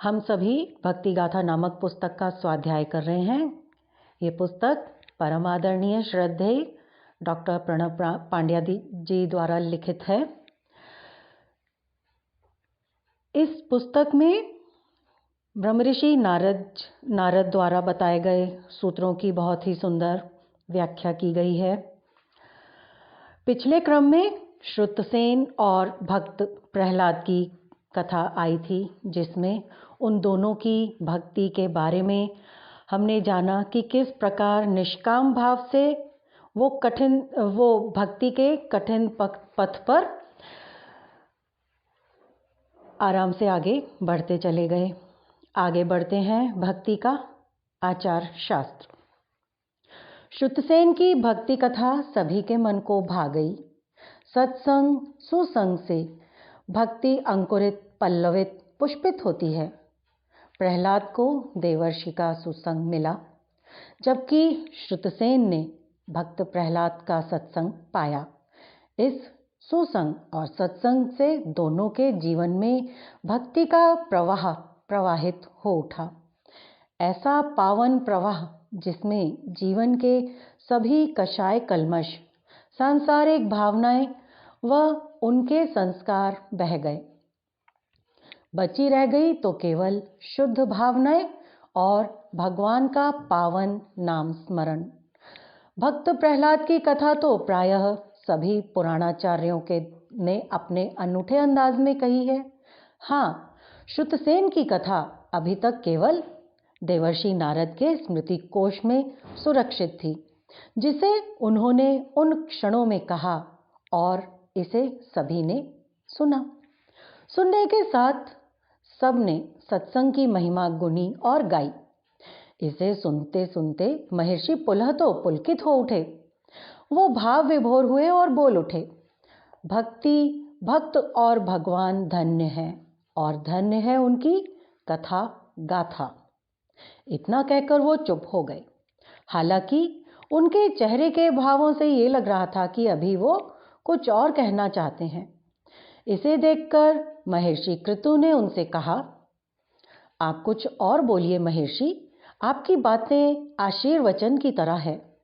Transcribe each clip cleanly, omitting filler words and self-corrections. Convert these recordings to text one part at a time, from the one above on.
हम सभी भक्ति गाथा नामक पुस्तक का स्वाध्याय कर रहे हैं। ये पुस्तक परम आदरणीय श्रद्धेय डॉक्टर प्रणव पांड्या जी द्वारा लिखित है। इस पुस्तक में ब्रह्मऋषि नारद द्वारा बताए गए सूत्रों की बहुत ही सुंदर व्याख्या की गई है। पिछले क्रम में श्रुतसेन और भक्त प्रहलाद की कथा आई थी, जिसमें उन दोनों की भक्ति के बारे में हमने जाना कि किस प्रकार निष्काम भाव से वो भक्ति के कठिन पथ पर आराम से आगे बढ़ते चले गए। आगे बढ़ते हैं भक्ति का आचार शास्त्र। श्रुतसेन की भक्ति कथा सभी के मन को भा गई। सत्संग सुसंग से भक्ति अंकुरित पल्लवित पुष्पित होती है। प्रहलाद को देवर्षि का सुसंग मिला, जबकि श्रुतसेन ने भक्त प्रहलाद का सत्संग पाया। इस सुसंग और सत्संग से दोनों के जीवन में भक्ति का प्रवाह प्रवाहित हो उठा। ऐसा पावन प्रवाह जिसमें जीवन के सभी कषाय कल्मश, सांसारिक भावनाएं व उनके संस्कार बह गए। बची रह गई तो केवल शुद्ध भावनाएं और भगवान का पावन नाम स्मरण। भक्त प्रहलाद की कथा तो प्रायः सभी पुराणाचार्यों ने अपने अनूठे अंदाज में कही है। हाँ, श्रुतसेन की कथा अभी तक केवल देवर्षि नारद के स्मृति कोश में सुरक्षित थी, जिसे उन्होंने उन क्षणों में कहा और इसे सभी ने सुना। सुनने के साथ सबने सत्संग की महिमा गुनी और गाई। इसे सुनते सुनते महर्षि पुलह तो पुलकित हो उठे। वो भाव विभोर हुए और बोल उठे, भक्ति, भक्त और भगवान धन्य है, और धन्य है उनकी कथा गाथा। इतना कहकर वो चुप हो गए। हालांकि उनके चेहरे के भावों से ये लग रहा था कि अभी वो कुछ और कहना चाहते हैं। इसे देखकर महर्षि कृतु ने उनसे कहा, आप कुछ और बोलिए महर्षि, आपकी बातें आशीर्वचन की तरह है।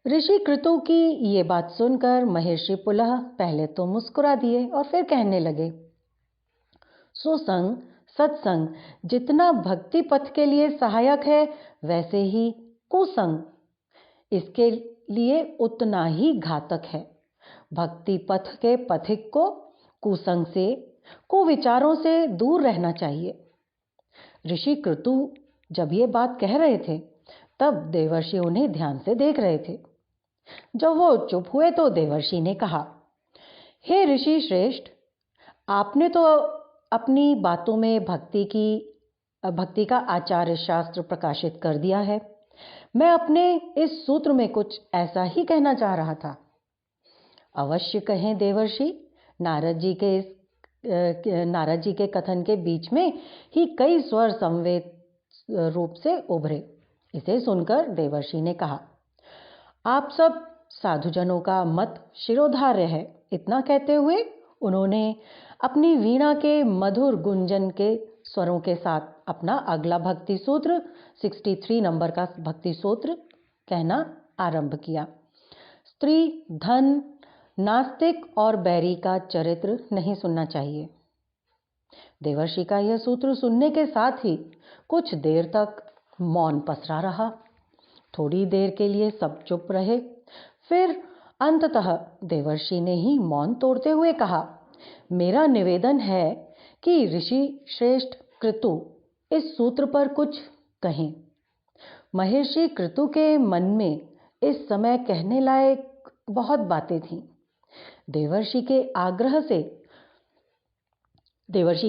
ऋषि कृतु की ये बात सुनकर महर्षि पुलह पहले तो मुस्कुरा दिए और फिर कहने लगे, सुसंग सत्संग जितना भक्ति पथ के लिए सहायक है, वैसे ही कुसंग इसके लिए उतना ही घातक है। भक्ति पथ के पथिक को कुसंग से, कुविचारों से दूर रहना चाहिए। ऋषि कृतु जब ये बात कह रहे थे, तब देवर्षि उन्हें ध्यान से देख रहे थे। जब वो चुप हुए तो देवर्षि ने कहा, हे ऋषि श्रेष्ठ, आपने तो अपनी बातों में भक्ति का आचार्य शास्त्र प्रकाशित कर दिया है। मैं अपने इस सूत्र में कुछ ऐसा ही कहना चाह रहा था। अवश्य कहें देवर्षि। नारद जी के कथन के बीच में ही कई स्वर समवेत रूप से उभरे। इसे सुनकर देवर्षि ने कहा, आप सब साधुजनों का मत शिरोधार्य है। इतना कहते हुए उन्होंने अपनी वीणा के मधुर गुंजन के स्वरों के साथ अपना अगला भक्ति सूत्र 63 नंबर का भक्ति सूत्र कहना आरंभ किया। स्त्री, धन, नास्तिक और बैरी का चरित्र नहीं सुनना चाहिए। देवर्षि का यह सूत्र सुनने के साथ ही कुछ देर तक मौन पसरा रहा। थोड़ी देर के लिए सब चुप रहे। फिर अंततः देवर्षि ने ही मौन तोड़ते हुए कहा, मेरा निवेदन है कि ऋषि श्रेष्ठ कृतु इस सूत्र पर कुछ कहें। महर्षि कृतु के मन में इस समय कहने लायक बहुत बातें थीं। देवर्षि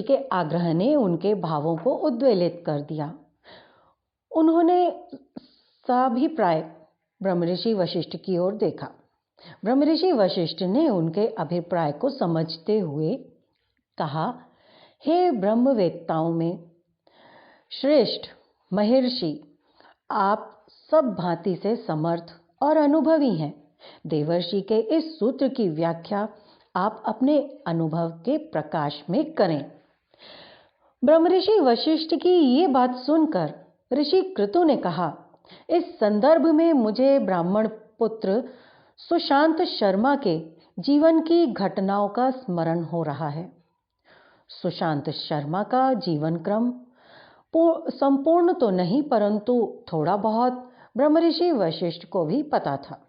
के आग्रह ने उनके भावों को उद्वेलित कर दिया। उन्होंने साभिप्राय ब्रह्मऋषि वशिष्ठ की ओर देखा। ब्रह्मऋषि वशिष्ठ ने उनके अभिप्राय को समझते हुए कहा, हे ब्रह्मवेत्ताओं में श्रेष्ठ महर्षि, आप सब भांति से समर्थ और अनुभवी हैं। देवर्षि के इस सूत्र की व्याख्या आप अपने अनुभव के प्रकाश में करें। ब्रह्मऋषि वशिष्ठ की ये बात सुनकर ऋषि क्रतु ने कहा, इस संदर्भ में मुझे ब्राह्मण पुत्र सुशांत शर्मा के जीवन की घटनाओं का स्मरण हो रहा है। सुशांत शर्मा का जीवन क्रम संपूर्ण तो नहीं, परंतु थोड़ा बहुत ब्रह्मऋषि वशिष्ठ को भी पता था।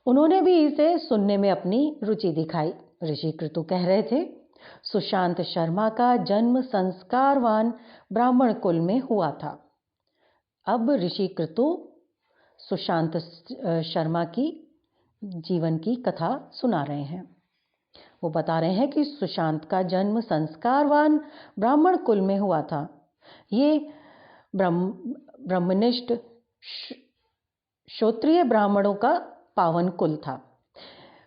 उन्होंने भी इसे सुनने में अपनी रुचि दिखाई। ऋषि क्रतु कह रहे थे, सुशांत शर्मा का जन्म संस्कारवान ब्राह्मण कुल में हुआ था। अब ऋषि क्रतु सुशांत शर्मा की जीवन की कथा सुना रहे हैं। वो बता रहे हैं कि सुशांत का जन्म संस्कारवान ब्राह्मण कुल में हुआ था। ये ब्रह्मनिष्ठ क्षत्रिय ब्राह्मणों का पावन कुल था।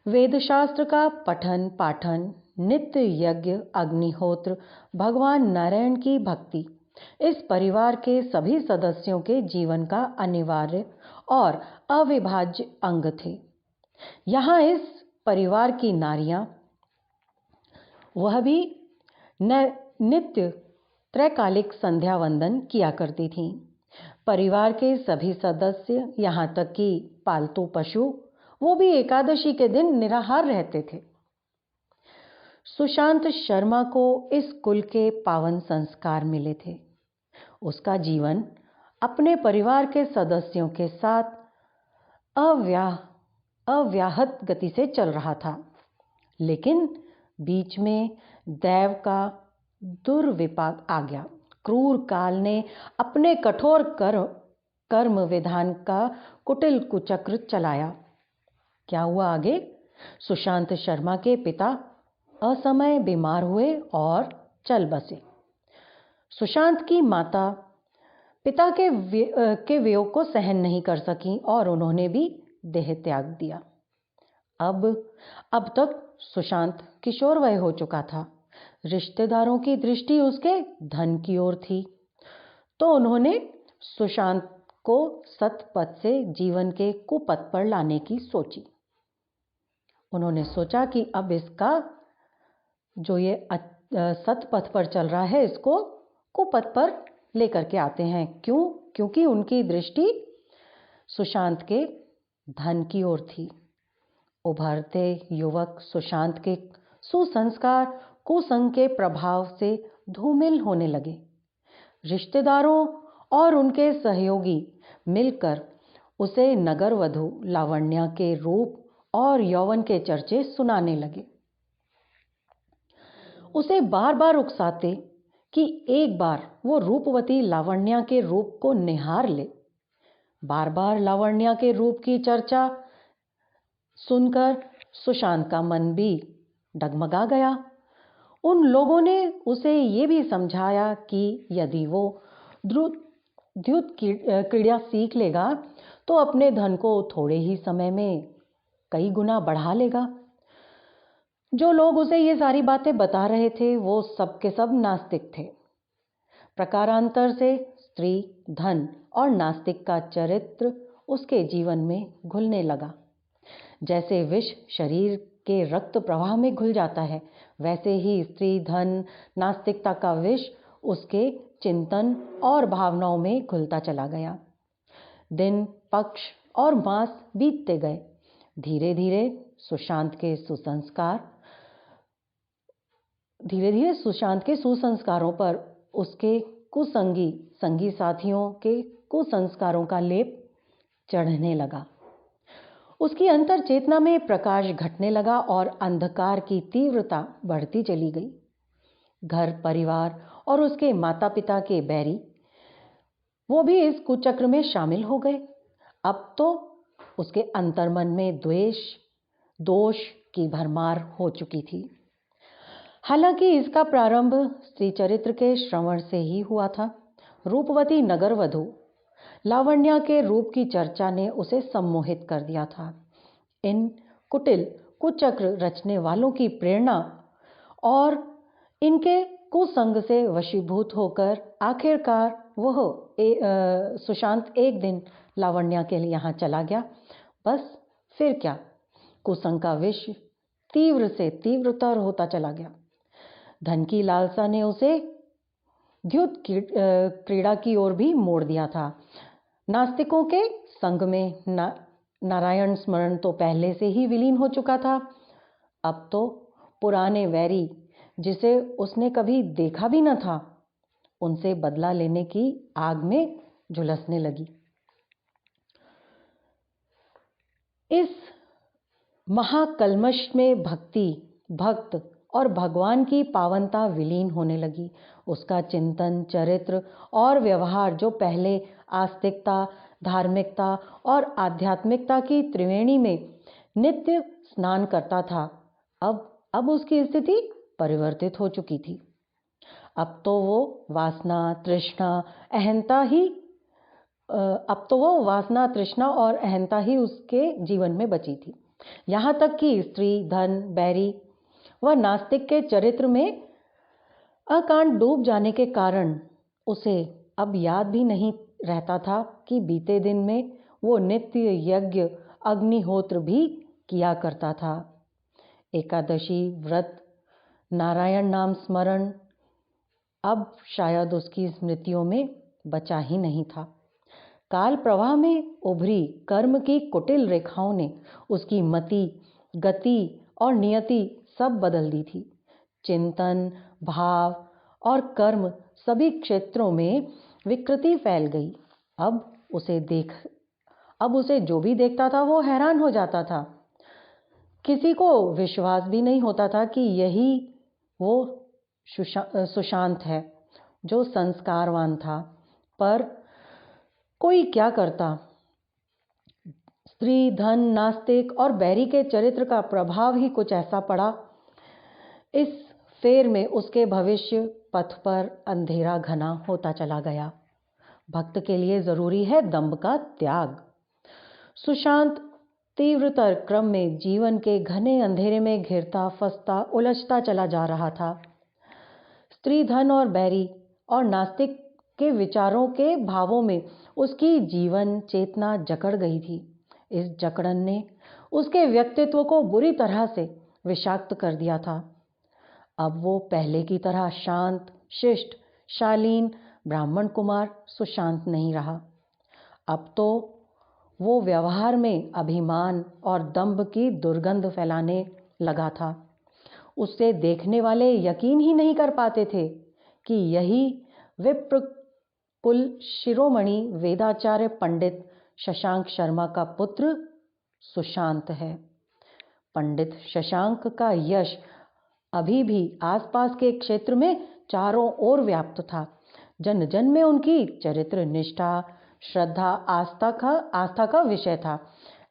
वेदशास्त्र का पठन पाठन, नित्य यज्ञ, अग्निहोत्र, भगवान नारायण की भक्ति इस परिवार के सभी सदस्यों के जीवन का अनिवार्य और अविभाज्य अंग थे। यहाँ इस परिवार की नारियां, वह भी नित्य त्रैकालिक संध्या वंदन किया करती थीं। परिवार के सभी सदस्य, यहाँ तक कि पालतू पशु, वो भी एकादशी के दिन निराहार रहते थे। सुशांत शर्मा को इस कुल के पावन संस्कार मिले थे। उसका जीवन अपने परिवार के सदस्यों के साथ अव्याहत गति से चल रहा था, लेकिन बीच में दैव का दुर्विपाक आ गया। क्रूर काल ने अपने कठोर कर्म विधान का कुटिल कुचक्र चलाया। क्या हुआ आगे? सुशांत शर्मा के पिता असमय बीमार हुए और चल बसे। सुशांत की माता पिता के वियोग को सहन नहीं कर सकी और उन्होंने भी देह त्याग दिया। अब तक सुशांत किशोर वय हो चुका था। रिश्तेदारों की दृष्टि उसके धन की ओर थी, तो उन्होंने सुशांत को सतपथ से जीवन के कुपथ पर लाने की सोची। उन्होंने सोचा कि अब इसका जो ये सतपथ पर चल रहा है, इसको कुपथ पर लेकर के आते हैं। क्यों? क्योंकि उनकी दृष्टि सुशांत के धन की ओर थी। उभरते युवक सुशांत के सुसंस्कार कुसंग के प्रभाव से धूमिल होने लगे। रिश्तेदारों और उनके सहयोगी मिलकर उसे नगर वधू लावण्या के रूप और यौवन के चर्चे सुनाने लगे। उसे बार बार उकसाते कि एक बार वो रूपवती लावण्या के रूप को निहार ले। बार बार लावण्या के रूप की चर्चा सुनकर सुशांत का मन भी डगमगा गया। उन लोगों ने उसे ये भी समझाया कि यदि वो द्युत क्रीड़ा सीख लेगा तो अपने धन को थोड़े ही समय में कई गुना बढ़ा लेगा। जो लोग उसे ये सारी बातें बता रहे थे वो सब के सब नास्तिक थे। प्रकारांतर से स्त्री, धन और नास्तिक का चरित्र उसके जीवन में घुलने लगा। जैसे विष शरीर के रक्त प्रवाह में घुल जाता है, वैसे ही स्त्री, धन, नास्तिकता का विष उसके चिंतन और भावनाओं में घुलता चला गया। दिन, पक्ष और मास बीतते गए। धीरे धीरे सुशांत के सुसंस्कारों पर उसके संगी साथियों के कुसंस्कारों का लेप चढ़ने लगा। उसकी अंतर चेतना में प्रकाश घटने लगा और अंधकार की तीव्रता बढ़ती चली गई। घर परिवार और उसके माता पिता के बैरी, वो भी इस कुचक्र में शामिल हो गए। अब तो उसके अंतर्मन में द्वेष, दोष की भरमार हो चुकी थी। हालांकि इसका प्रारंभ स्त्री चरित्र के श्रवण से ही हुआ था। रूपवती नगर वधू लावण्या के रूप की चर्चा ने उसे सम्मोहित कर दिया था। इन कुटिल कुचक्र रचने वालों की प्रेरणा और इनके कुसंग से वशीभूत होकर आखिरकार वह सुशांत एक दिन लावण्या के लिए यहाँ चला गया। बस फिर क्या, कुसंग का विष तीव्र से तीव्रतर होता चला गया। धन की लालसा ने उसे द्युत क्रीड़ा की ओर भी मोड़ दिया था। नास्तिकों के संग में नारायण स्मरण तो पहले से ही विलीन हो चुका था। अब तो पुराने वैरी, जिसे उसने कभी देखा भी न था, उनसे बदला लेने की आग में झुलसने लगी। इस महाकल्मश में भक्त और भगवान की पावनता विलीन होने लगी। उसका चिंतन, चरित्र और व्यवहार, जो पहले आस्तिकता, धार्मिकता और आध्यात्मिकता की त्रिवेणी में नित्य स्नान करता था, अब उसकी स्थिति परिवर्तित हो चुकी थी। अब तो वो वासना, तृष्णा और अहंता ही उसके जीवन में बची थी। यहाँ तक कि स्त्री, धन, बैरी व नास्तिक के चरित्र में अकांड डूब जाने के कारण उसे अब याद भी नहीं रहता था कि बीते दिन में वो नित्य यज्ञ, अग्निहोत्र भी किया करता था। एकादशी व्रत, नारायण नाम स्मरण अब शायद उसकी स्मृतियों में बचा ही नहीं था। काल प्रवाह में उभरी कर्म की कुटिल रेखाओं ने उसकी मति, गति और नियति सब बदल दी थी। चिंतन, भाव और कर्म सभी क्षेत्रों में विकृति फैल गई। अब उसे जो भी देखता था वो हैरान हो जाता था। किसी को विश्वास भी नहीं होता था कि यही वो सुशांत है जो संस्कारवान था। पर कोई क्या करता? स्त्री, धन, नास्तिक और बैरी के चरित्र का प्रभाव ही कुछ ऐसा पड़ा। इस फेर में उसके भविष्य पथ पर अंधेरा घना होता चला गया। भक्त के लिए जरूरी है दंभ का त्याग। सुशांत तीव्रतर क्रम में जीवन के घने अंधेरे में घिरता, फंसता, उलझता चला जा रहा था। स्त्री, धन और बैरी और नास्तिक के विचारों के भावों में उसकी जीवन चेतना जकड़ गई थी। इस जकड़न ने उसके व्यक्तित्व को बुरी तरह से विषाक्त कर दिया था। अब वो पहले की तरह शांत, शिष्ट, शालीन ब्राह्मण कुमार सुशांत नहीं रहा। अब तो वो व्यवहार में अभिमान और दंभ की दुर्गंध फैलाने लगा था। उसे देखने वाले यकीन ही नहीं कर पाते थे कि यही विप्र कुल शिरोमणि वेदाचार्य पंडित शशांक शर्मा का पुत्र सुशांत है। पंडित शशांक का यश अभी भी आसपास के क्षेत्र में चारों ओर व्याप्त था। जन जन में उनकी चरित्र निष्ठा, श्रद्धा, आस्था का विषय था।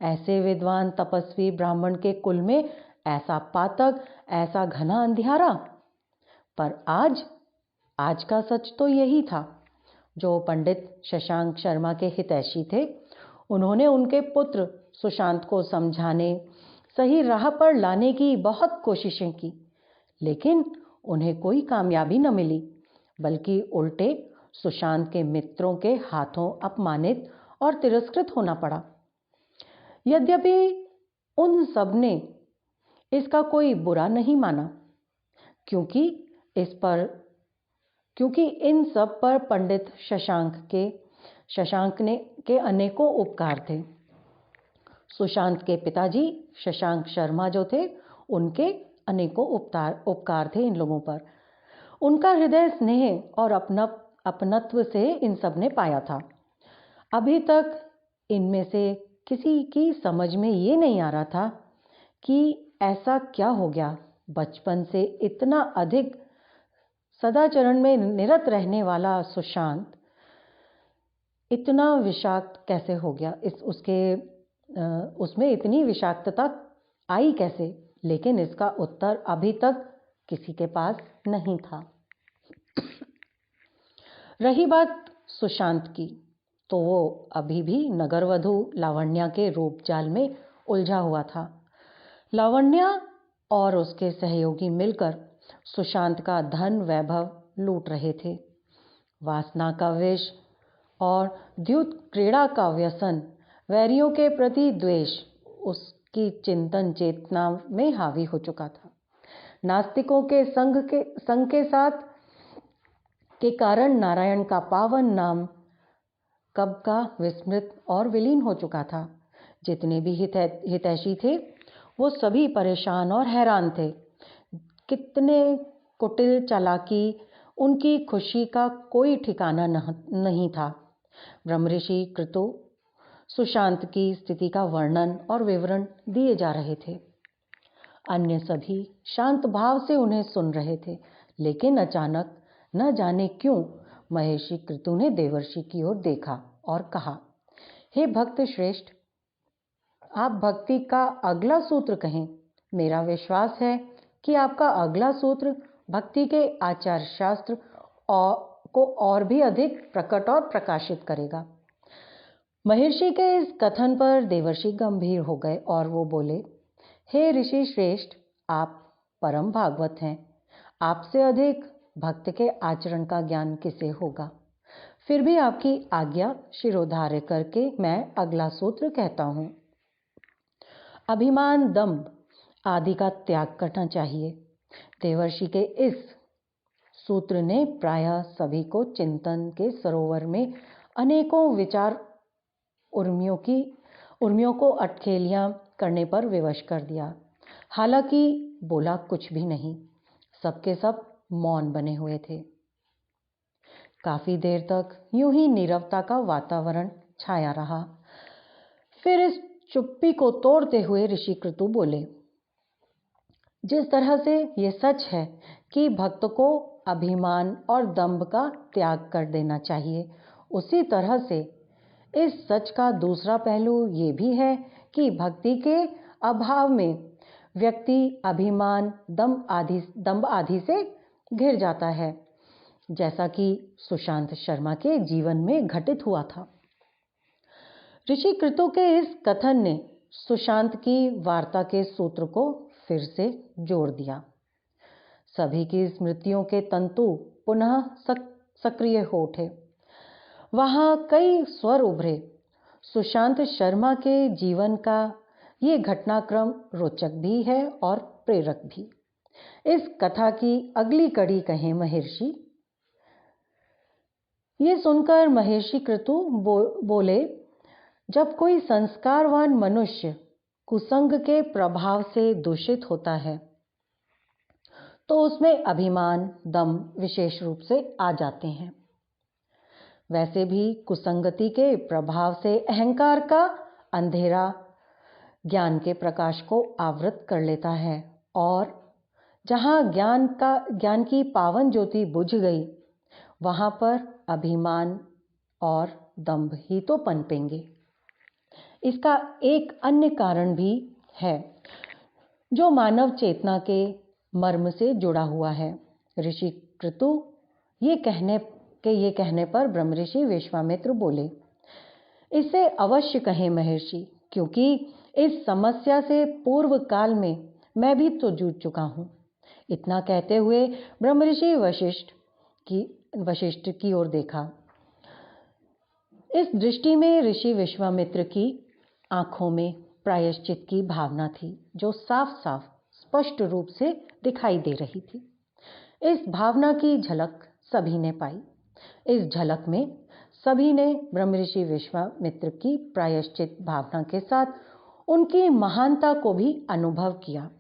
ऐसे विद्वान तपस्वी ब्राह्मण के कुल में ऐसा पातक, ऐसा घना अंधियारा। पर आज का सच तो यही था। जो पंडित शशांक शर्मा के हितैषी थे, उन्होंने उनके पुत्र सुशांत को समझाने, सही राह पर लाने की बहुत कोशिशें की, लेकिन उन्हें कोई कामयाबी न मिली, बल्कि उल्टे सुशांत के मित्रों के हाथों अपमानित और तिरस्कृत होना पड़ा। यद्यपि उन सब ने इसका कोई बुरा नहीं माना, क्योंकि इन सब पर पंडित शशांक के अनेकों उपकार थे। सुशांत के पिताजी शशांक शर्मा जो थे, उनके अनेकों उपकार थे इन लोगों पर। उनका हृदय स्नेह और अपनत्व से इन सब ने पाया था। अभी तक इनमें से किसी की समझ में ये नहीं आ रहा था कि ऐसा क्या हो गया, बचपन से इतना अधिक सदाचरण में निरत रहने वाला सुशांत इतना विषाक्त कैसे हो गया, उसमें इतनी विषाक्तता आई कैसे? लेकिन इसका उत्तर अभी तक किसी के पास नहीं था। रही बात सुशांत की, तो वो अभी भी नगरवधू लावण्या के रूप जाल में उलझा हुआ था। लावण्या और उसके सहयोगी मिलकर सुशांत का धन वैभव लूट रहे थे। वासना का विष और द्युत क्रीड़ा का व्यसन, वैरियों के प्रति द्वेष उसकी चिंतन चेतना में हावी हो चुका था। नास्तिकों के संग के साथ के कारण नारायण का पावन नाम कब का विस्मृत और विलीन हो चुका था। जितने भी हितैषी थे वो सभी परेशान और हैरान थे। कितने कुटिल चालाकी, उनकी खुशी का कोई ठिकाना नहीं था। ब्रह्मऋषि कृतु सुशांत की स्थिति का वर्णन और विवरण दिए जा रहे थे। अन्य सभी शांत भाव से उन्हें सुन रहे थे, लेकिन अचानक न जाने क्यों महर्षि कृतु ने देवर्षि की ओर देखा और कहा, हे भक्त श्रेष्ठ, आप भक्ति का अगला सूत्र कहें। मेरा विश्वास है कि आपका अगला सूत्र भक्ति के आचार शास्त्र को और भी अधिक प्रकट और प्रकाशित करेगा। महर्षि के इस कथन पर देवर्षि गंभीर हो गए और वो बोले, हे ऋषि श्रेष्ठ, आप परम भागवत हैं। आपसे अधिक भक्त के आचरण का ज्ञान किसे होगा। फिर भी आपकी आज्ञा शिरोधार्य करके मैं अगला सूत्र कहता हूँ। अभिमान, दंभ आदि का त्याग करना चाहिए। देवर्षि के इस सूत्र ने प्रायः सभी को चिंतन के सरोवर में अनेकों विचार उर्मियों को अटखेलियां करने पर विवश कर दिया। हालांकि बोला कुछ भी नहीं, सबके सब मौन बने हुए थे। काफी देर तक यूं ही नीरवता का वातावरण छाया रहा। फिर इस चुप्पी को तोड़ते हुए ऋषि कृतु बोले, जिस तरह से ये सच है कि भक्त को अभिमान और दंभ का त्याग कर देना चाहिए, उसी तरह से इस सच का दूसरा पहलू ये भी है कि भक्ति के अभाव में व्यक्ति अभिमान, दंभ आदि से घिर जाता है, जैसा कि सुशांत शर्मा के जीवन में घटित हुआ था। ऋषि कृतु के इस कथन ने सुशांत की वार्ता के सूत्र को फिर से जोड़ दिया। सभी की स्मृतियों के तंतु पुनः सक्रिय हो उठे। वहां कई स्वर उभरे। सुशांत शर्मा के जीवन का ये घटनाक्रम रोचक भी है और प्रेरक भी। इस कथा की अगली कड़ी कहें महर्षि। ये सुनकर महर्षि कृतु बोले, जब कोई संस्कारवान मनुष्य कुसंग के प्रभाव से दूषित होता है तो उसमें अभिमान, दंभ विशेष रूप से आ जाते हैं। वैसे भी कुसंगति के प्रभाव से अहंकार का अंधेरा ज्ञान के प्रकाश को आवृत कर लेता है और जहां ज्ञान की पावन ज्योति बुझ गई, वहां पर अभिमान और दंभ ही तो पनपेंगे। इसका एक अन्य कारण भी है जो मानव चेतना के मर्म से जुड़ा हुआ है। ऋषि कृतु ये कहने पर ब्रह्मऋषि विश्वामित्र बोले, इसे अवश्य कहें महर्षि, क्योंकि इस समस्या से पूर्व काल में मैं भी तो जूझ चुका हूँ। इतना कहते हुए ब्रह्मऋषि वशिष्ठ की ओर देखा। इस दृष्टि में ऋषि विश्वामित्र की आंखों में प्रायश्चित की भावना थी, जो साफ साफ स्पष्ट रूप से दिखाई दे रही थी। इस भावना की झलक सभी ने पाई। इस झलक में सभी ने ब्रह्मऋषि विश्वामित्र की प्रायश्चित भावना के साथ उनकी महानता को भी अनुभव किया।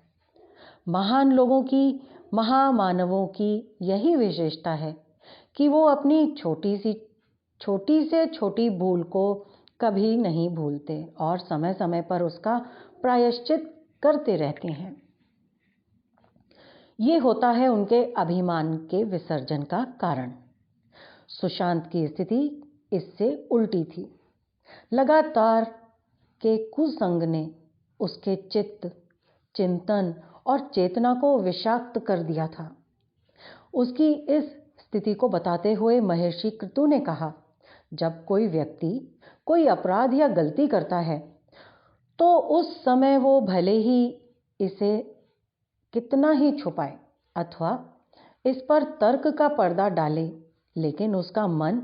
महान लोगों की, महामानवों की यही विशेषता है कि वो अपनी छोटी से छोटी भूल को कभी नहीं भूलते और समय समय पर उसका प्रायश्चित करते रहते हैं। ये होता है उनके अभिमान के विसर्जन का कारण। सुशांत की स्थिति इससे उल्टी थी। लगातार के कुसंग ने उसके चित्त, चिंतन और चेतना को विषाक्त कर दिया था। उसकी इस स्थिति को बताते हुए महर्षि कृतु ने कहा, जब कोई व्यक्ति कोई अपराध या गलती करता है तो उस समय वो भले ही इसे कितना ही छुपाए अथवा इस पर तर्क का पर्दा डाले, लेकिन उसका मन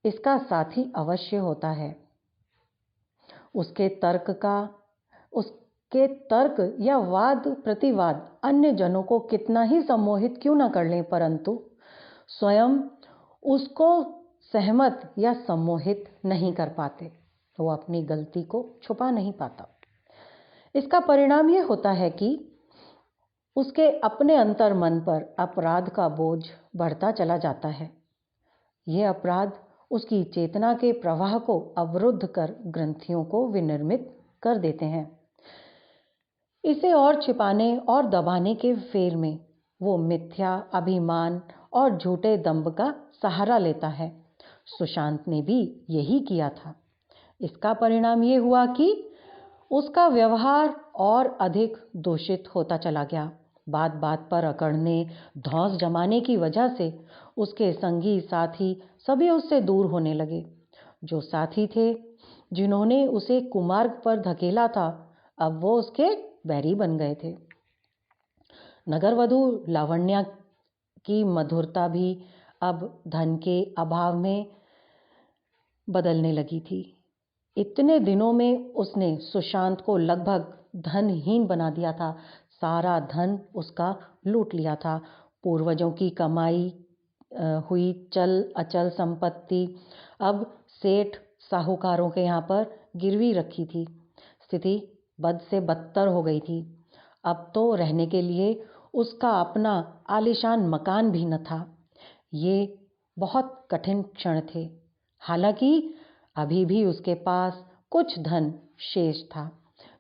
इसका साथी अवश्य होता है। उसके के तर्क या वाद प्रतिवाद अन्य जनों को कितना ही सम्मोहित क्यों न कर लें, परंतु स्वयं उसको सहमत या सम्मोहित नहीं कर पाते। वो अपनी गलती को छुपा नहीं पाता। इसका परिणाम ये होता है कि उसके अपने अंतर मन पर अपराध का बोझ बढ़ता चला जाता है। ये अपराध उसकी चेतना के प्रवाह को अवरुद्ध कर ग्रंथियों को विनिर्मित कर देते हैं। इसे और छिपाने और दबाने के फेर में वो मिथ्या अभिमान और झूठे दंभ का सहारा लेता है। सुशांत ने भी यही किया था। इसका परिणाम ये हुआ कि उसका व्यवहार और अधिक दूषित होता चला गया। बात बात पर अकड़ने, धौंस जमाने की वजह से उसके संगी साथी सभी उससे दूर होने लगे। जो साथी थे जिन्होंने उसे कुमार्ग पर धकेला था, अब वो उसके बैरी बन गए थे। नगरवधू लावण्या की मधुरता भी अब धन के अभाव में बदलने लगी थी। इतने दिनों में उसने सुशांत को लगभग धनहीन बना दिया था। सारा धन उसका लूट लिया था। पूर्वजों की कमाई हुई चल अचल संपत्ति अब सेठ साहूकारों के यहाँ पर गिरवी रखी थी। स्थिति बद से बदतर हो गई थी। अब तो रहने के लिए उसका अपना आलीशान मकान भी न था। ये बहुत कठिन क्षण थे। हालांकि अभी भी उसके पास कुछ धन शेष था,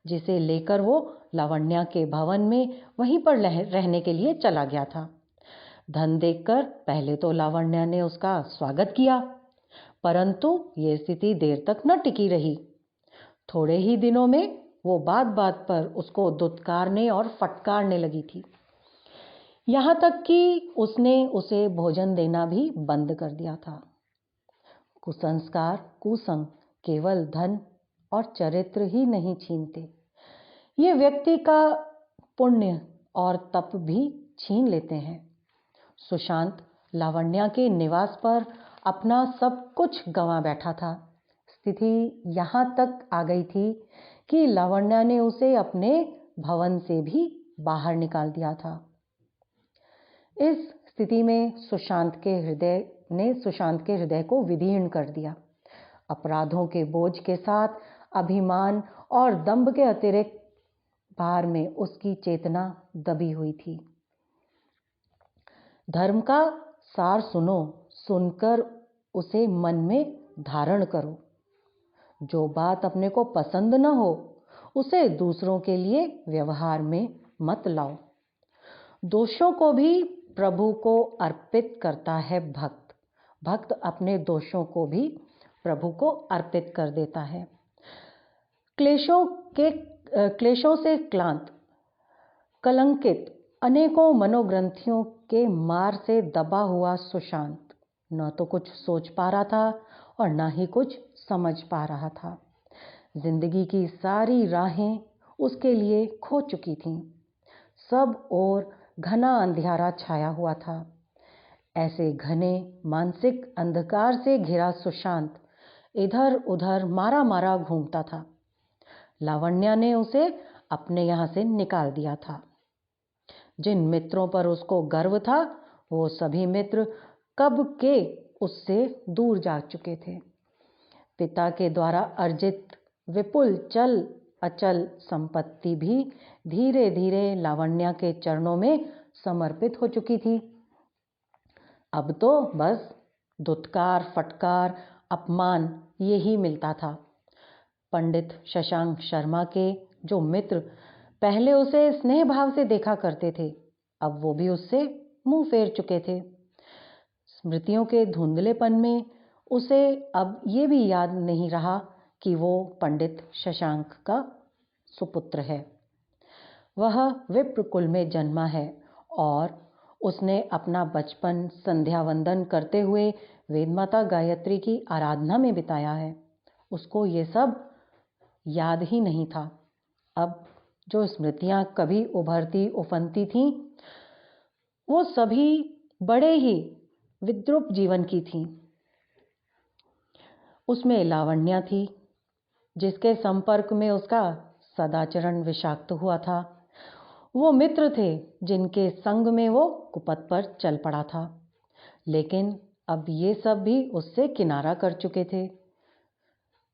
जिसे लेकर वो लावण्या के भवन में वहीं पर रहने के लिए चला गया था। धन देखकर पहले तो लावण्या ने उसका स्वागत किया, परंतु ये स्थिति देर तक न टिकी रही। थोड़े ही दिनों में वो बात बात पर उसको दुत्कारने और फटकारने लगी थी। यहाँ तक कि उसने उसे भोजन देना भी बंद कर दिया था। कुसंस्कार कुसंग केवल धन और चरित्र ही नहीं छीनते, ये व्यक्ति का पुण्य और तप भी छीन लेते हैं। सुशांत लावण्या के निवास पर अपना सब कुछ गंवा बैठा था। स्थिति यहाँ तक आ गई थी कि लावण्या ने उसे अपने भवन से भी बाहर निकाल दिया था। इस स्थिति में सुशांत के हृदय को विदीर्ण कर दिया। अपराधों के बोझ के साथ अभिमान और दंभ के अतिरिक्त भार में उसकी चेतना दबी हुई थी। धर्म का सार सुनो, सुनकर उसे मन में धारण करो। जो बात अपने को पसंद न हो, उसे दूसरों के लिए व्यवहार में मत लाओ। दोषों को भी प्रभु को अर्पित करता है भक्त। भक्त अपने दोषों को भी प्रभु को अर्पित कर देता है। क्लेशों से क्लांत, कलंकित, अनेकों मनोग्रंथियों के मार से दबा हुआ सुशांत न तो कुछ सोच पा रहा था और न ही कुछ समझ पा रहा था। जिंदगी की सारी राहें उसके लिए खो चुकी थीं। सब ओर घना अंधियारा छाया हुआ था। ऐसे घने मानसिक अंधकार से घिरा सुशांत इधर उधर मारा मारा घूमता था। लावण्या ने उसे अपने यहाँ से निकाल दिया था। जिन मित्रों पर उसको गर्व था, वो सभी मित्र कब के उससे दूर जा चुके थे। पिता के द्वारा अर्जित विपुल चल अचल संपत्ति भी धीरे धीरे लावण्या के चरणों में समर्पित हो चुकी थी। अब तो बस दुत्कार, फटकार, अपमान यही मिलता था। पंडित शशांक शर्मा के जो मित्र पहले उसे स्नेह भाव से देखा करते थे, अब वो भी उससे मुंह फेर चुके थे। स्मृतियों के धुंधलेपन में उसे अब ये भी याद नहीं रहा कि वो पंडित शशांक का सुपुत्र है। वह विप्र कुल में जन्मा है और उसने अपना बचपन संध्या वंदन करते हुए वेदमाता गायत्री की आराधना में बिताया है। उसको ये सब याद ही नहीं था। अब जो स्मृतियां कभी उभरती उफनती थीं, वो सभी बड़े ही विद्रूप जीवन की थीं। उसमें लावण्या थी, जिसके संपर्क में उसका सदाचरण विषाक्त हुआ था। वो मित्र थे जिनके संग में वो कुपथ पर चल पड़ा था, लेकिन अब ये सब भी उससे किनारा कर चुके थे।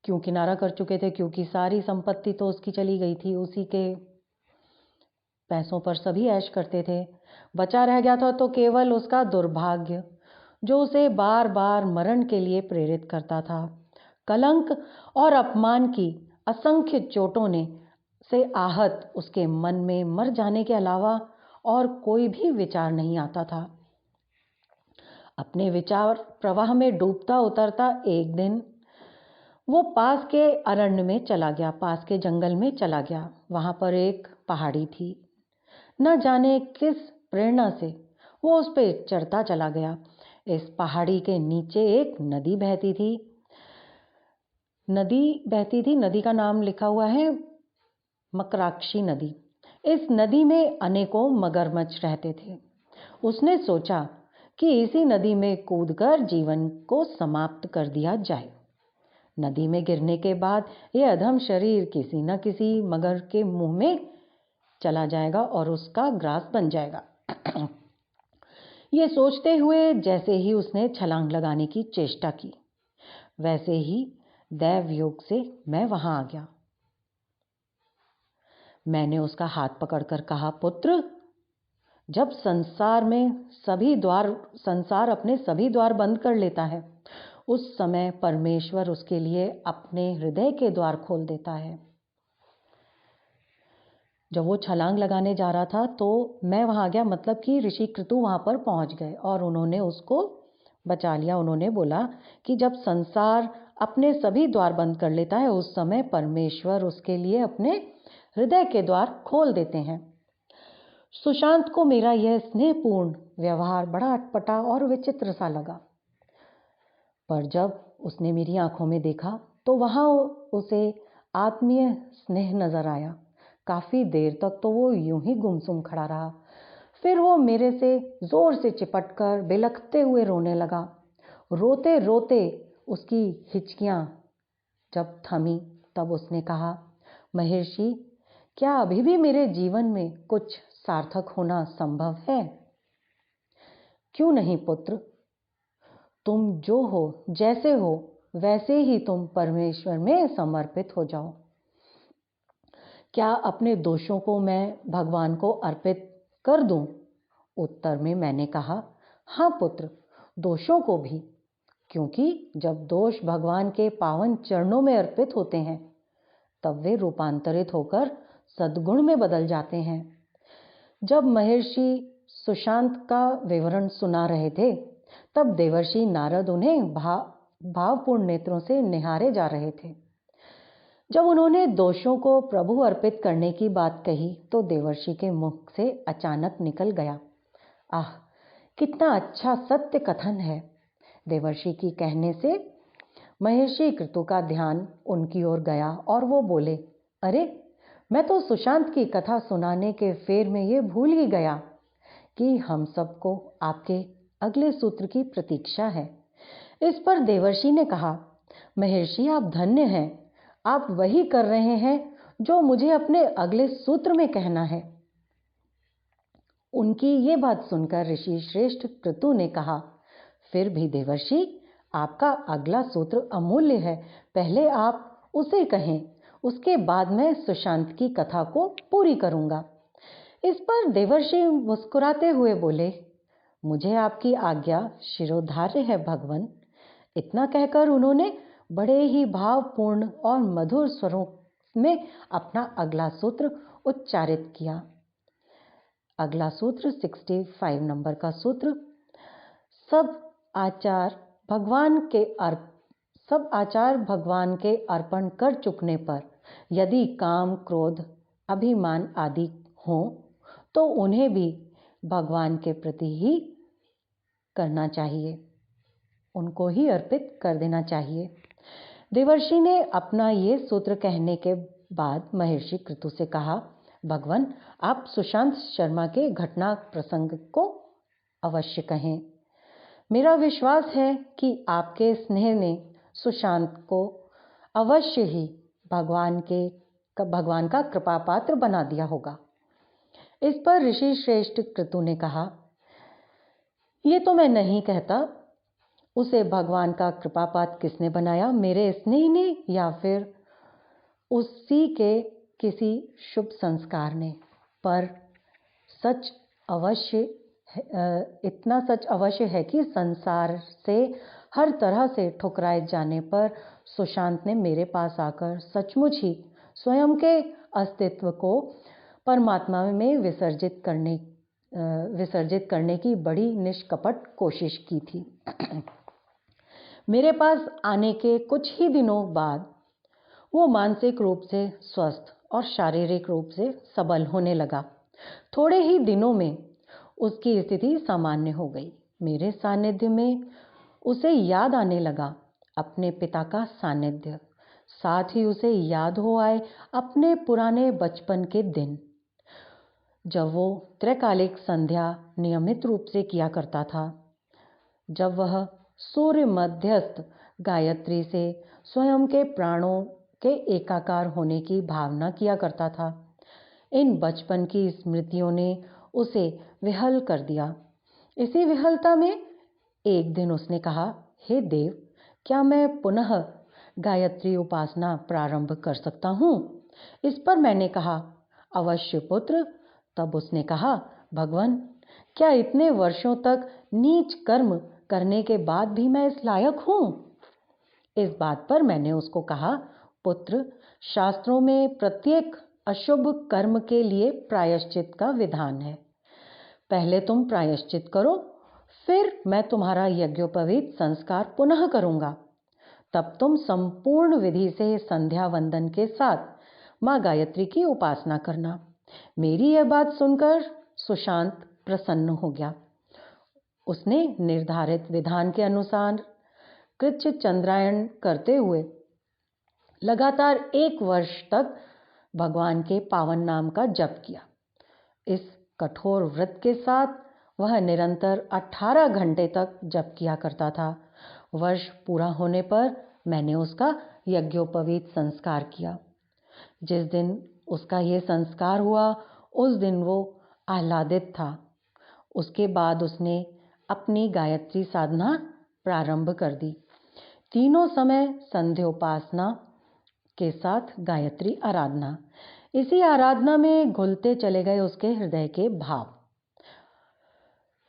क्यों किनारा कर चुके थे? क्योंकि सारी संपत्ति तो उसकी चली गई थी, उसी के पैसों पर सभी ऐश करते थे। बचा रह गया था तो केवल उसका दुर्भाग्य, जो उसे बार बार मरण के लिए प्रेरित करता था। कलंक और अपमान की असंख्य चोटों ने से आहत उसके मन में मर जाने के अलावा और कोई भी विचार नहीं आता था। अपने विचार प्रवाह में डूबता उतरता एक दिन वो पास के अरण्य में चला गया, पास के जंगल में चला गया। वहां पर एक पहाड़ी थी। न जाने किस प्रेरणा से वो उस पे चढ़ता चला गया। इस पहाड़ी के नीचे एक नदी बहती थी। नदी का नाम लिखा हुआ है मकराक्षी नदी। इस नदी में अनेकों मगरमच्छ रहते थे। उसने सोचा कि इसी नदी में कूदकर जीवन को समाप्त कर दिया जाए। नदी में गिरने के बाद यह अधम शरीर किसी न किसी मगर के मुंह में चला जाएगा और उसका ग्रास बन जाएगा। ये सोचते हुए जैसे ही उसने छलांग लगाने की चेष्टा की, वैसे ही दैव योग से मैं वहां आ गया। मैंने उसका हाथ पकड़कर कहा, पुत्र, जब संसार अपने सभी द्वार बंद कर लेता है, उस समय परमेश्वर उसके लिए अपने हृदय के द्वार खोल देता है। जब वो छलांग लगाने जा रहा था तो मैं वहां आ गया, मतलब कि ऋषि क्रतु वहां पर पहुंच गए और उन्होंने उसको बचा लिया। उन्होंने बोला कि जब संसार अपने सभी द्वार बंद कर लेता है, उस समय परमेश्वर उसके लिए अपने हृदय के द्वार खोल देते हैं। सुशांत को मेरा यह स्नेहपूर्ण व्यवहार बड़ा अटपटा और विचित्र सा लगा, पर जब उसने मेरी आंखों में देखा तो वहां उसे आत्मीय स्नेह नजर आया। काफी देर तक तो वो यूं ही गुमसुम खड़ा रहा। फिर वो मेरे से जोर से चिपटकर बिलखते हुए रोने लगा। रोते रोते उसकी हिचकियां जब थमी तब उसने कहा, महर्षि, क्या अभी भी मेरे जीवन में कुछ सार्थक होना संभव है? क्यों नहीं पुत्र, तुम जो हो, जैसे हो, वैसे ही तुम परमेश्वर में समर्पित हो जाओ। क्या अपने दोषों को मैं भगवान को अर्पित कर दूं? उत्तर में मैंने कहा, हाँ पुत्र, दोषों को भी, क्योंकि जब दोष भगवान के पावन चरणों में अर्पित होते हैं तब वे रूपांतरित होकर सद्गुण में बदल जाते हैं। जब महर्षि सुशांत का विवरण सुना रहे थे तब देवर्षि नारद उन्हें भावपूर्ण नेत्रों से निहारे जा रहे थे। जब उन्होंने दोषों को प्रभु अर्पित करने की बात कही तो देवर्षि के मुख से अचानक निकल गया, आह, कितना अच्छा सत्य कथन है। देवर्षि की कहने से महर्षि क्रतु का ध्यान उनकी ओर गया और वो बोले, अरे, मैं तो सुशांत की कथा सुनाने के फेर में ये भूल ही गया कि हम सबको आपके अगले सूत्र की प्रतीक्षा है। इस पर देवर्षि ने कहा, महर्षि, आप धन्य हैं, आप वही कर रहे हैं जो मुझे अपने अगले सूत्र में कहना है। उनकी ये बात सुनकर ऋषि श्रेष्ठ क्रतु ने कहा, फिर भी देवर्षि, आपका अगला सूत्र अमूल्य है, पहले आप उसे कहें, उसके बाद मैं सुशांत की कथा को पूरी करूंगा। इस पर देवर्षि मुस्कुराते हुए बोले, मुझे आपकी आज्ञा शिरोधार्य है भगवन। इतना कहकर उन्होंने बड़े ही भावपूर्ण और मधुर स्वरों में अपना अगला सूत्र उच्चारित किया। अगला सूत्र 65 नंबर का सूत्र, सब आचार भगवान के अर्पण कर चुकने पर यदि काम, क्रोध, अभिमान आदि हों तो उन्हें भी भगवान के प्रति ही करना चाहिए, उनको ही अर्पित कर देना चाहिए। देवर्षि ने अपना ये सूत्र कहने के बाद महर्षि क्रतु से कहा, भगवान, आप सुशांत शर्मा के घटना प्रसंग को अवश्य कहें। मेरा विश्वास है कि आपके स्नेह ने सुशांत को अवश्य ही भगवान के भगवान का कृपा पात्र बना दिया होगा। इस पर ऋषि श्रेष्ठ क्रतु ने कहा, ये तो मैं नहीं कहता, उसे भगवान का कृपा पात्र किसने बनाया, मेरे स्नेह ने या फिर उसी के किसी शुभ संस्कार ने। पर सच अवश्य इतना सच अवश्य है कि संसार से हर तरह से ठुकराए जाने पर सुशांत ने मेरे पास आकर सचमुच ही स्वयं के अस्तित्व को परमात्मा में विसर्जित करने की बड़ी निष्कपट कोशिश की थी। मेरे पास आने के कुछ ही दिनों बाद वो मानसिक रूप से स्वस्थ और शारीरिक रूप से सबल होने लगा। थोड़े ही दिनों में उसकी स्थिति सामान्य हो गई। मेरे सानिध्य में उसे याद आने लगा अपने पिता का सानिध्य। साथ ही उसे याद हो आए अपने पुराने बचपन के दिन, जब वो त्रैकालिक संध्या नियमित रूप से किया करता था, जब वह सूर्य मध्यस्थ गायत्री से स्वयं के प्राणों के एकाकार होने की भावना किया करता था। इन बचपन की स्मृतियों ने उसे विहल कर दिया। इसी विहलता में एक दिन उसने कहा, हे देव, क्या मैं पुनः गायत्री उपासना प्रारंभ कर सकता हूँ? इस पर मैंने कहा, अवश्य पुत्र। तब उसने कहा, भगवान, क्या इतने वर्षों तक नीच कर्म करने के बाद भी मैं इस लायक हूँ? इस बात पर मैंने उसको कहा, पुत्र, शास्त्रों में प्रत्येक अशुभ कर्म के लिए प्रायश्चित का विधान है। पहले तुम प्रायश्चित करो, फिर मैं तुम्हारा यज्ञोपवीत संस्कार पुनः करूंगा। तब तुम संपूर्ण विधि से संध्या वंदन के साथ माँ गायत्री की उपासना करना। मेरी यह बात सुनकर सुशांत प्रसन्न हो गया। उसने निर्धारित विधान के अनुसार कृच्छ चंद्रायण करते हुए लगातार 1 वर्ष तक भगवान के पावन नाम का जप किया। इस कठोर व्रत के साथ वह निरंतर 18 घंटे तक जप किया करता था। वर्ष पूरा होने पर मैंने उसका यज्ञोपवीत संस्कार किया। जिस दिन उसका ये संस्कार हुआ, उस दिन वो आह्लादित था। उसके बाद उसने अपनी गायत्री साधना प्रारंभ कर दी। तीनों समय संध्योपासना के साथ गायत्री आराधना। इसी आराधना में घुलते चले गए उसके हृदय के भाव।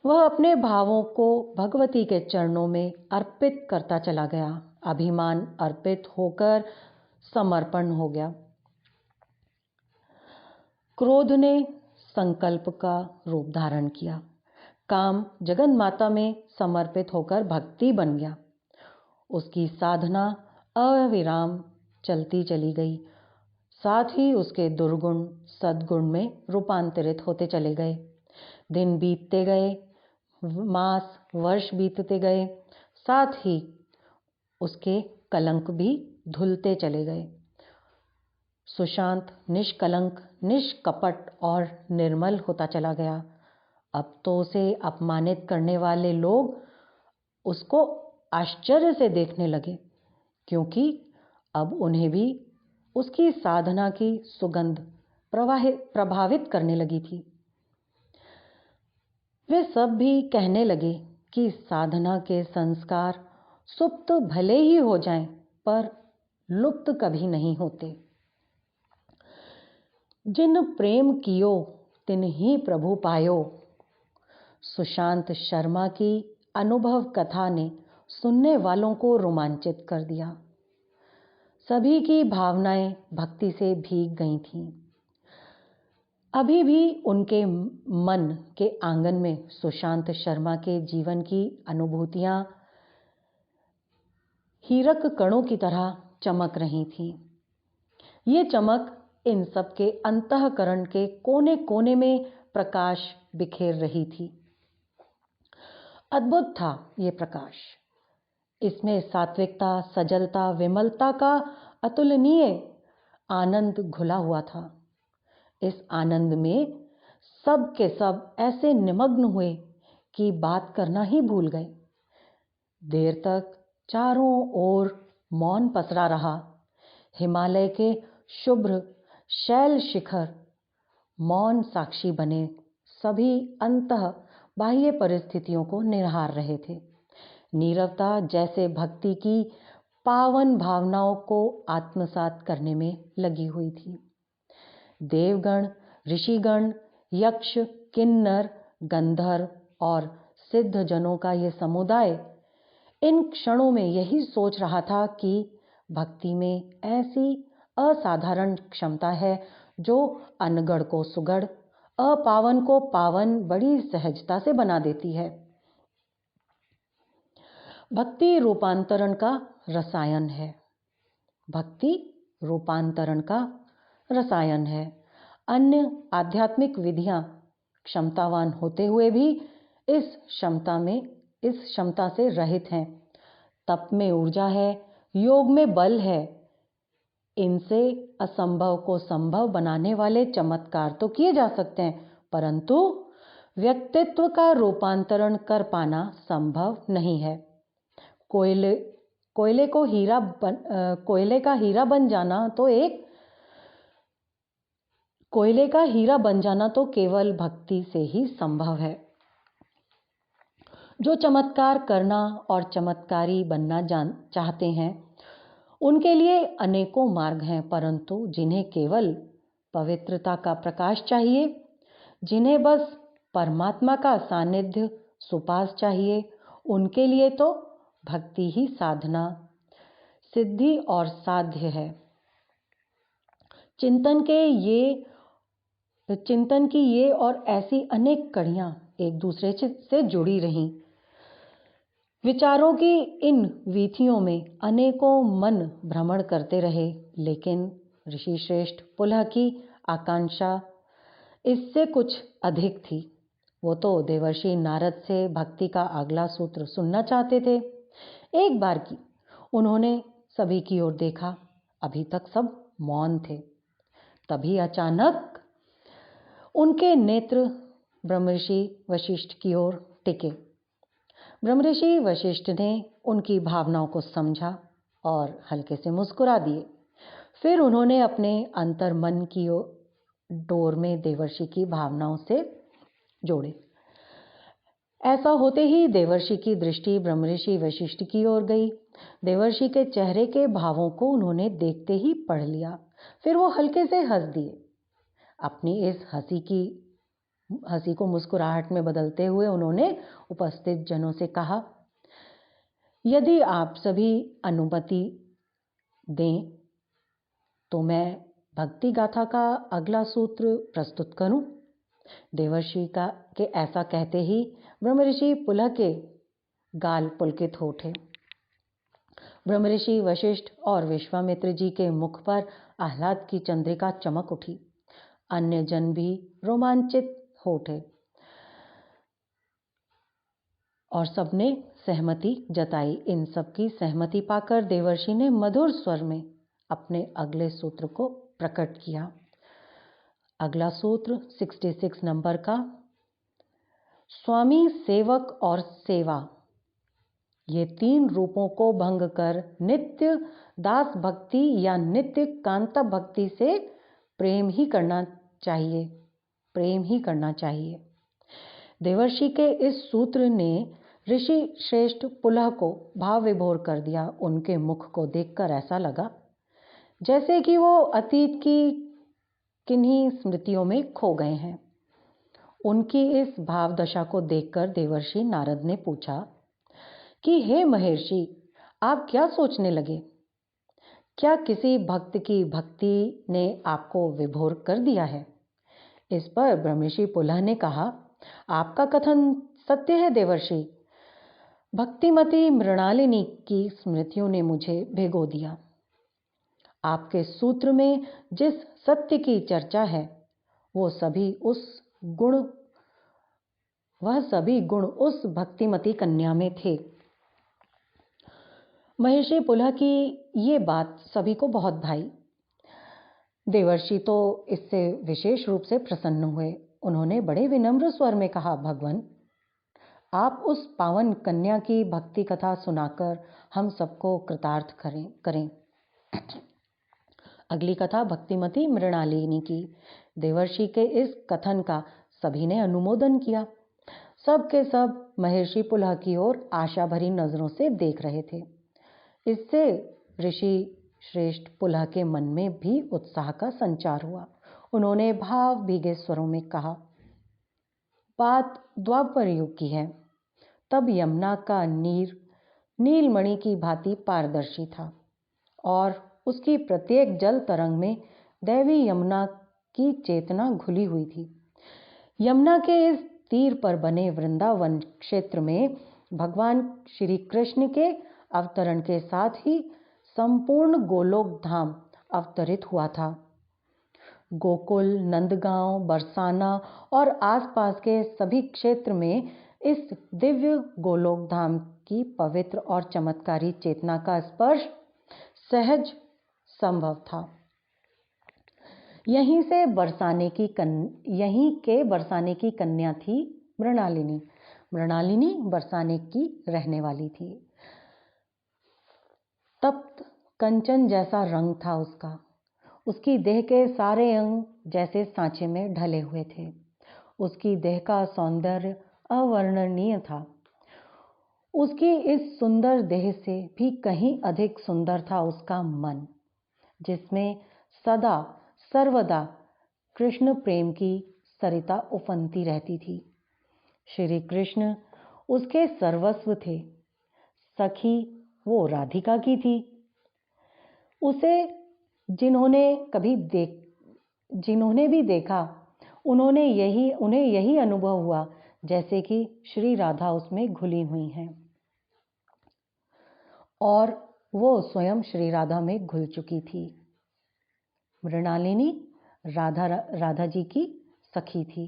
वह अपने भावों को भगवती के चरणों में अर्पित करता चला गया। अभिमान अर्पित होकर समर्पण हो गया। क्रोध ने संकल्प का रूप धारण किया। काम जगन माता में समर्पित होकर भक्ति बन गया। उसकी साधना अविराम चलती चली गई। साथ ही उसके दुर्गुण सद्गुण में रूपांतरित होते चले गए। दिन बीतते गए, मास वर्ष बीतते गए, साथ ही उसके कलंक भी धुलते चले गए। सुशांत निष्कलंक, निष्कपट और निर्मल होता चला गया। अब तो उसे अपमानित करने वाले लोग उसको आश्चर्य से देखने लगे, क्योंकि अब उन्हें भी उसकी साधना की सुगंध प्रभावित करने लगी थी। वे सब भी कहने लगे कि साधना के संस्कार सुप्त भले ही हो जाएं, पर लुप्त कभी नहीं होते। जिन प्रेम कियो तिन्हि प्रभु पायो। सुशांत शर्मा की अनुभव कथा ने सुनने वालों को रोमांचित कर दिया। सभी की भावनाएं भक्ति से भीग गई थीं। अभी भी उनके मन के आंगन में सुशांत शर्मा के जीवन की अनुभूतियां हीरक कणों की तरह चमक रही थीं। ये चमक इन सब के अंतःकरण के कोने कोने में प्रकाश बिखेर रही थी। अद्भुत था ये प्रकाश। इसमें सात्विकता, सजलता, विमलता का अतुलनीय आनंद घुला हुआ था। इस आनंद में सब के सब ऐसे निमग्न हुए कि बात करना ही भूल गए। देर तक चारों ओर मौन पसरा रहा। हिमालय के शुभ्र शैल शिखर मौन साक्षी बने सभी अंतः बाह्य परिस्थितियों को निहार रहे थे। नीरवता जैसे भक्ति की पावन भावनाओं को आत्मसात करने में लगी हुई थी। देवगण, ऋषिगण, यक्ष, किन्नर, गंधर्व और सिद्ध जनों का यह समुदाय इन क्षणों में यही सोच रहा था कि भक्ति में ऐसी असाधारण क्षमता है जो अनगढ़ को सुगढ़, अपावन को पावन बड़ी सहजता से बना देती है। भक्ति रूपांतरण का रसायन है। भक्ति रूपांतरण का रसायन है। अन्य आध्यात्मिक विधियां क्षमतावान होते हुए भी इस क्षमता से रहित हैं। तप में ऊर्जा है, योग में बल है। इनसे असंभव को संभव बनाने वाले चमत्कार तो किए जा सकते हैं, परंतु व्यक्तित्व का रूपांतरण कर पाना संभव नहीं है। कोयले का हीरा बन जाना तो केवल भक्ति से ही संभव है। जो चमत्कार करना और चमत्कारी बनना चाहते हैं उनके लिए अनेकों मार्ग हैं, परंतु जिन्हें केवल पवित्रता का प्रकाश चाहिए, जिन्हें बस परमात्मा का सानिध्य सुपास चाहिए, उनके लिए तो भक्ति ही साधना, सिद्धि और साध्य है। चिंतन की ये और ऐसी अनेक कड़ियां एक दूसरे से जुड़ी रहीं। विचारों की इन वीथियों में अनेकों मन भ्रमण करते रहे, लेकिन ऋषि श्रेष्ठ पुलह की आकांक्षा इससे कुछ अधिक थी। वो तो देवर्षि नारद से भक्ति का अगला सूत्र सुनना चाहते थे। एक बार की उन्होंने सभी की ओर देखा, अभी तक सब मौन थे। तभी अचानक उनके नेत्र ब्रह्मर्षि वशिष्ठ की ओर टिके। ब्रह्मर्षि वशिष्ठ ने उनकी भावनाओं को समझा और हल्के से मुस्कुरा दिए। फिर उन्होंने अपने अंतर्मन की डोर में देवर्षि की भावनाओं से जोड़े। ऐसा होते ही देवर्षि की दृष्टि ब्रह्मर्षि वशिष्ठ की ओर गई। देवर्षि के चेहरे के भावों को उन्होंने देखते ही पढ़ लिया। फिर वो हल्के से हंस दिए। अपनी इस हंसी को मुस्कुराहट में बदलते हुए उन्होंने उपस्थित जनों से कहा, यदि आप सभी अनुमति दें तो मैं भक्ति गाथा का अगला सूत्र प्रस्तुत करूं। देवर्षि के ऐसा कहते ही ब्रह्मर्षि पुलह के गाल पुलकित हो उठे। ब्रह्मर्षि वशिष्ठ और विश्वामित्र जी के मुख पर आह्लाद की चंद्रिका चमक उठी। अन्य जन भी रोमांचित हो उठे और सबने सहमति जताई। इन सबकी सहमति पाकर देवर्षि ने मधुर स्वर में अपने अगले सूत्र को प्रकट किया। अगला सूत्र 66 नंबर का, स्वामी, सेवक और सेवा, ये तीन रूपों को भंग कर नित्य दास भक्ति या नित्य कांता भक्ति से प्रेम ही करना चाहिए। देवर्षि के इस सूत्र ने ऋषि श्रेष्ठ पुलह को भाव विभोर कर दिया। उनके मुख को देखकर ऐसा लगा जैसे कि वो अतीत की किन्हीं स्मृतियों में खो गए हैं। उनकी इस भाव दशा को देखकर देवर्षि नारद ने पूछा कि हे महर्षि, आप क्या सोचने लगे? क्या किसी भक्त की भक्ति ने आपको विभोर कर दिया है? इस पर ब्रह्मर्षि पुलह ने कहा, आपका कथन सत्य है देवर्षि। भक्तिमती मृणालिनी की स्मृतियों ने मुझे भिगो दिया। आपके सूत्र में जिस सत्य की चर्चा है वह सभी गुण उस भक्तिमती कन्या में थे। महर्षि पुलह की ये बात सभी को बहुत भाई। देवर्षि तो इससे विशेष रूप से प्रसन्न हुए। उन्होंने बड़े विनम्र स्वर में कहा, भगवान, आप उस पावन कन्या की भक्ति कथा सुनाकर हम सबको कृतार्थ करें। अगली कथा भक्तिमती मृणालिनी की। देवर्षि के इस कथन का सभी ने अनुमोदन किया। सब के सब महर्षि पुलह की ओर आशा भरी नजरों से देख रहे थे। इससे ऋषि श्रेष्ठ पुलह के मन में भी उत्साह का संचार हुआ। उन्होंने भाव भीगे स्वरों में कहा, बात द्वापर युग की है। तब यमुना का नीर नीलमणि की भांति पारदर्शी था और उसकी प्रत्येक जल तरंग में दैवी यमुना की चेतना घुली हुई थी। यमुना के इस तीर पर बने वृंदावन क्षेत्र में भगवान श्री कृष्ण के अवतरण के साथ ही संपूर्ण गोलोक धाम अवतरित हुआ था। गोकुल, नंदगांव, बरसाना और आसपास के सभी क्षेत्र में इस दिव्य गोलोक धाम की पवित्र और चमत्कारी चेतना का स्पर्श सहज संभव था। यहीं के बरसाने की कन्या थी मृणालिनी। मृणालिनी बरसाने की रहने वाली थी। तप्त कंचन जैसा रंग था उसका। उसकी देह के सारे अंग जैसे सांचे में ढले हुए थे। उसकी देह का सौंदर्य अवर्णनीय था। उसकी इस सुंदर देह से भी कहीं अधिक सुंदर था उसका मन, जिसमें सदा सर्वदा कृष्ण प्रेम की सरिता उफनती रहती थी। श्री कृष्ण उसके सर्वस्व थे। सखी वो राधिका की थी। उसे जिन्होंने भी देखा उन्हें यही अनुभव हुआ जैसे कि श्री राधा उसमें घुली हुई हैं और वो स्वयं श्री राधा में घुल चुकी थी। मृणालिनी राधा जी की सखी थी।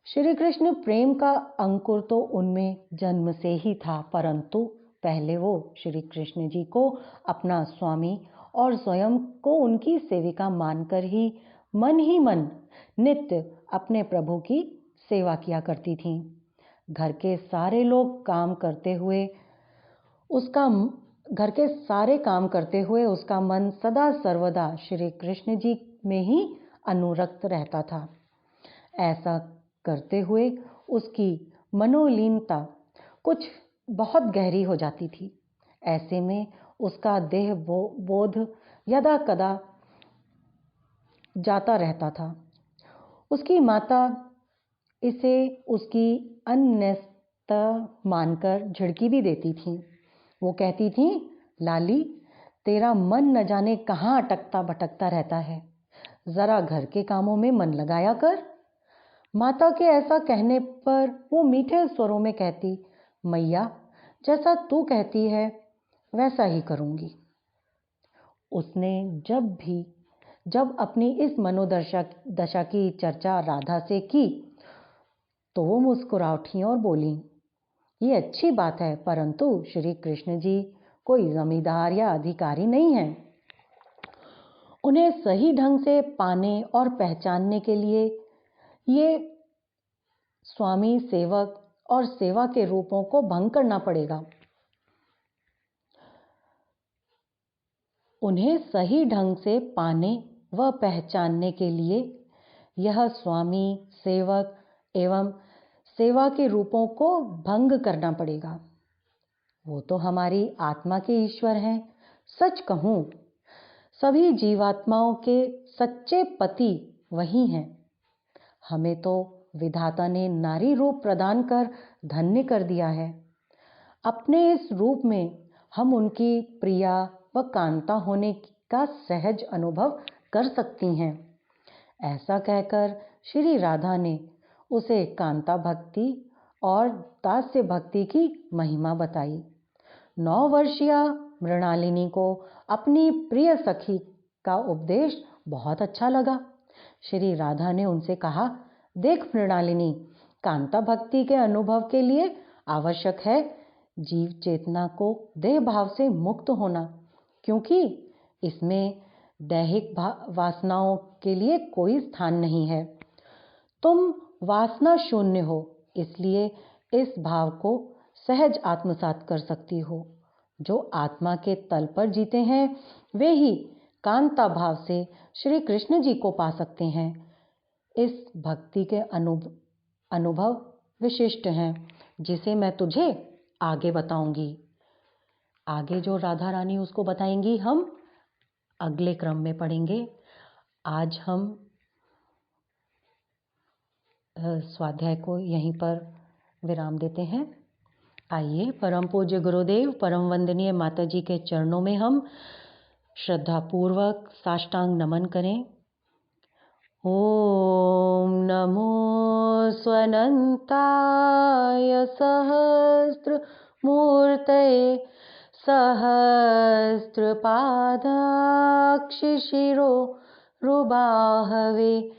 श्री कृष्ण प्रेम का अंकुर तो उनमें जन्म से ही था, परंतु पहले वो श्री कृष्ण जी को अपना स्वामी और स्वयं को उनकी सेविका मानकर ही मन नित्य अपने प्रभु की सेवा किया करती थीं। घर के सारे काम करते हुए उसका मन सदा सर्वदा श्री कृष्ण जी में ही अनुरक्त रहता था। ऐसा करते हुए उसकी मनोलीनता कुछ बहुत गहरी हो जाती थी। ऐसे में उसका देह बोध यदा कदा जाता रहता था। उसकी माता इसे उसकी अन्यथा मानकर झिड़की भी देती थी। वो कहती थी, लाली तेरा मन न जाने कहाँ अटकता भटकता रहता है, जरा घर के कामों में मन लगाया कर। माता के ऐसा कहने पर वो मीठे स्वरों में कहती, मैया जैसा तू कहती है वैसा ही करूंगी। उसने जब अपनी इस मनोदशा की चर्चा राधा से की तो वो मुस्कुरा उठी और बोली, ये अच्छी बात है, परंतु श्री कृष्ण जी कोई जमींदार या अधिकारी नहीं है। उन्हें सही ढंग से पाने और पहचानने के लिए ये स्वामी, सेवक और सेवा के रूपों को भंग करना पड़ेगा। उन्हें सही ढंग से पाने व पहचानने के लिए यह स्वामी, सेवक एवं सेवा के रूपों को भंग करना पड़ेगा। वो तो हमारी आत्मा के ईश्वर हैं। सच कहूं, सभी जीवात्माओं के सच्चे पति वही हैं। हमें तो विधाता ने नारी रूप प्रदान कर धन्य कर दिया है। अपने इस रूप में हम उनकी प्रिया व कांता होने का सहज अनुभव कर सकती हैं। ऐसा कहकर श्री राधा ने उसे कांता भक्ति और दास्य भक्ति की महिमा बताई। 9 वर्षीय मृणालिनी को अपनी प्रिय सखी का उपदेश बहुत अच्छा लगा। श्री राधा ने उनसे कहा, देख मृणालिनी, कांता भक्ति के अनुभव के लिए आवश्यक है जीव चेतना को देह भाव से मुक्त होना, क्योंकि इसमें दैहिक वासनाओं के लिए कोई स्थान नहीं है। तुम वासना शून्य हो, इसलिए इस भाव को सहज आत्मसात कर सकती हो। जो आत्मा के तल पर जीते हैं वे ही कांता भाव से श्री कृष्ण जी को पा सकते हैं। इस भक्ति के अनुभव विशिष्ट हैं, जिसे मैं तुझे आगे बताऊंगी। आगे जो राधा रानी उसको बताएंगी हम अगले क्रम में पढ़ेंगे। आज हम स्वाध्याय को यहीं पर विराम देते हैं। आइए परम पूज्य गुरुदेव परम वंदनीय माता जी के चरणों में हम श्रद्धापूर्वक साष्टांग नमन करें। ओम नमो स्वनंताय सहस्त्र मूर्तये सहस्त्रपादाक्ष शिरो रुबाहवे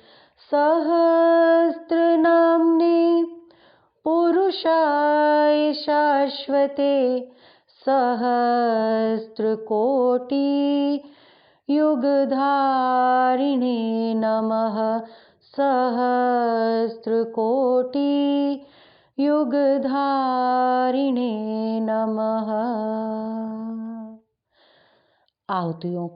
सहस्त्रनाम्ने पुरुषाय शाश्वते सहस्त्रकोटि युगधारिणे नमः सहस्त्रकोटि युगधारिणे नमः। आहुतियों का